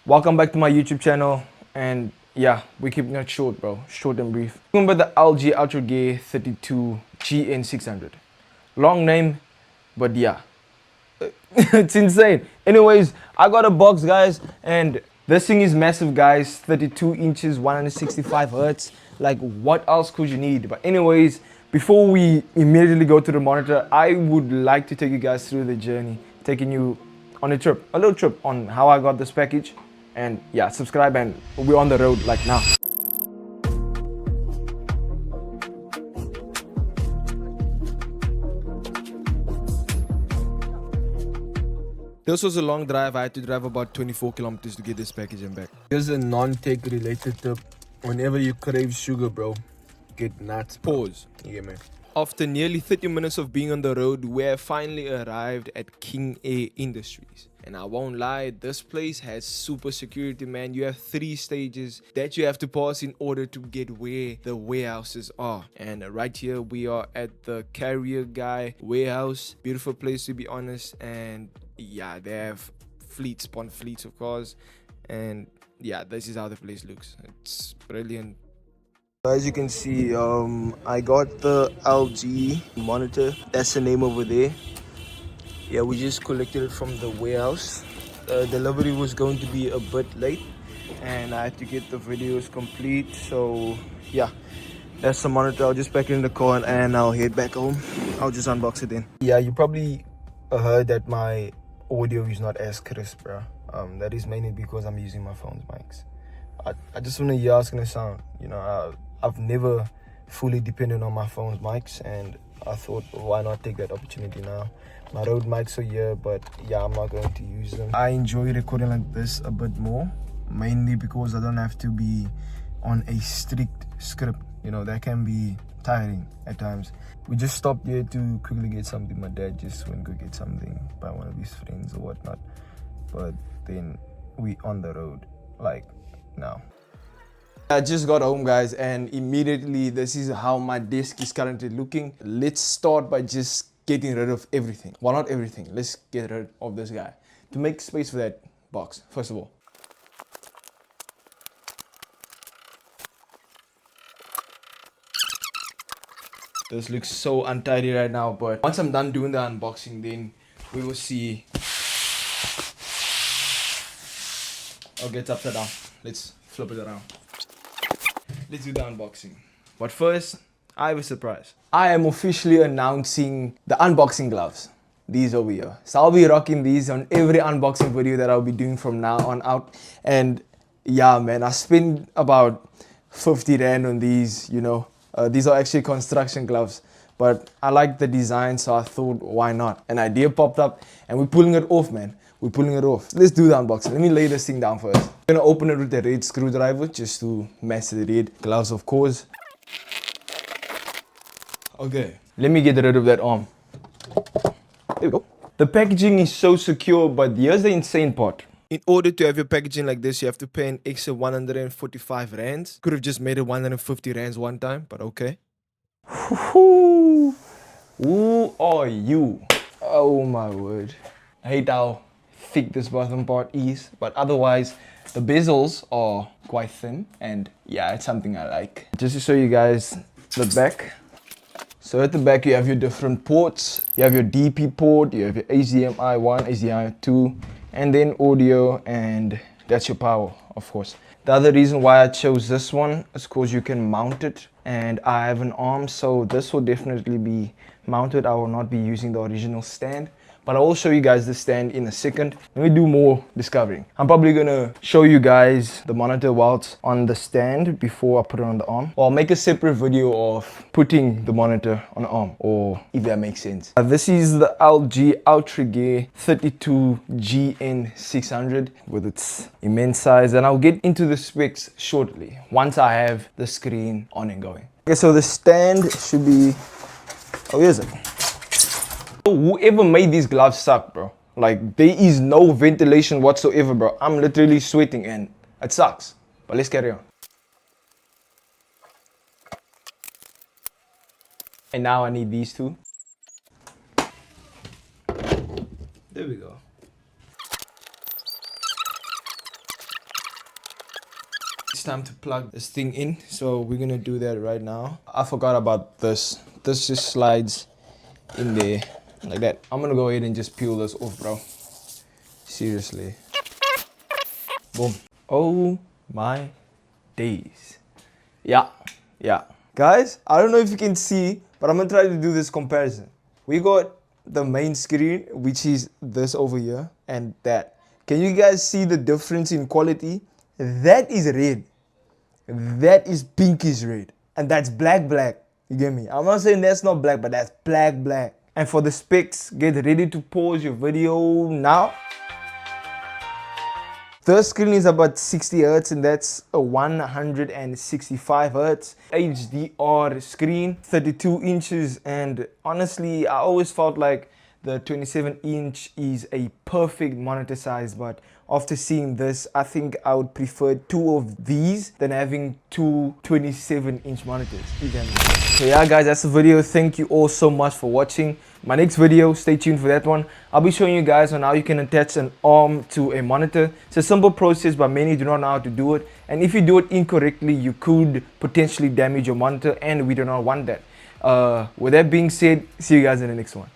Welcome back to my YouTube channel, and yeah, we're keeping it short, bro. Short and brief. Remember the LG ULTRAGEAR 32GN600. Long name, but yeah, it's insane. Anyways, I got a box, guys, and this thing is massive, guys. 32 inches, 165 hertz. Like, what else could you need? But anyways, before we immediately go to the monitor, I would like to take you guys through the journey, taking you on a trip, a little trip on how I got this package. And yeah, subscribe and we're on the road like now. This was a long drive. I had to drive about 24 kilometers to get this package and back. Here's a non-tech related tip. Whenever you crave sugar, bro, get nuts. Pause. Yeah, man. After nearly 30 minutes of being on the road, we have finally arrived at King Air Industries. And I won't lie, this place has super security, man. You have 3 stages that you have to pass in order to get where the warehouses are. And right here, we are at the Carrier Guy warehouse. Beautiful place, to be honest. And yeah, they have fleets upon fleets of cars. And yeah, this is how the place looks. It's brilliant. As you can see, I got the LG monitor. That's the name over there. Yeah, we just collected it from the warehouse. Delivery was going to be a bit late and I had to get the videos complete. So yeah, that's the monitor. I'll just pack it in the car and I'll head back home. I'll just unbox it then. Yeah, you probably heard that my audio is not as crisp, bro. That is mainly because I'm using my phone's mics. I just want to hear how it's gonna sound. You know, I've never fully depended on my phone's mics, and I thought, why not take that opportunity now? My Rode mics are here, but yeah, I'm not going to use them. I enjoy recording like this a bit more, mainly because I don't have to be on a strict script. You know, that can be tiring at times. We just stopped here to quickly get something. My dad just went to get something by one of his friends or whatnot. But then we on the road, like now. I just got home, guys, and immediately this is how my desk is currently looking. Let's start by just getting rid of everything. Well, not everything. Let's get rid of this guy to make space for that box, first of all. This looks so untidy right now, but once I'm done doing the unboxing, then we will see. Okay, it's upside down. Let's flip it around. Let's do the unboxing. But first, I have a surprise. I am officially announcing the unboxing gloves. These over here. So I'll be rocking these on every unboxing video that I'll be doing from now on out. And yeah, man, I spent about 50 Rand on these, you know. These are actually construction gloves. But I like the design, so I thought, why not? An idea popped up and we're pulling it off, man. We're pulling it off. Let's do the unboxing. Let me lay this thing down first. I'm gonna open it with a red screwdriver just to match the red gloves, of course. Okay, let me get rid of that arm. There we go. The packaging is so secure, but here's the insane part. In order to have your packaging like this, you have to pay an extra 145 rands. Could have just made it 150 rands one time, but okay. Who are you? Oh my word. I hate how thick this bottom part is, but otherwise the bezels are quite thin, and yeah, it's something I like. Just to show you guys the back. So at the back you have your different ports. You have your DP port, you have your HDMI 1, HDMI 2, and then audio, and that's your power, of course. The other reason why I chose this one is because you can mount it, and I have an arm, so this will definitely be mounted. I will not be using the original stand, but I will show you guys the stand in a second. Let me do more discovering. I'm probably gonna show you guys the monitor while it's on the stand before I put it on the arm. Or I'll make a separate video of putting the monitor on the arm, or if that makes sense. This is the LG ULTRAGEAR 32GN600 with its immense size, and I'll get into the specs shortly once I have the screen on and going. Okay, so the stand should be, oh, here's it. Whoever made these gloves suck, bro. Like, there is no ventilation whatsoever, bro. I'm literally sweating and it sucks. But let's carry on. And now I need these two. There we go. It's time to plug this thing in, so we're gonna do that right now. I forgot about this. This just slides in there like that. I'm gonna go ahead and just peel this off, bro. Seriously. Boom. Oh my days. Yeah. Guys, I don't know if you can see, but I'm gonna try to do this comparison. We got the main screen, which is this over here, and that. Can you guys see the difference in quality? That is red. That is pinkish red. And that's black. You get me? I'm not saying that's not black, but that's black. And for the specs, get ready to pause your video now. The screen is about 60 Hz, and that's a 165 Hz HDR screen, 32 inches. And honestly, I always felt like the 27-inch is a perfect monitor size, but after seeing this, I think I would prefer 2 of these than having 2 27-inch monitors. So yeah guys, that's the video. Thank you all so much for watching. My next video, stay tuned for that one. I'll be showing you guys on how you can attach an arm to a monitor. It's a simple process, but many do not know how to do it. And if you do it incorrectly, you could potentially damage your monitor, and we do not want that. With that being said, see you guys in the next one.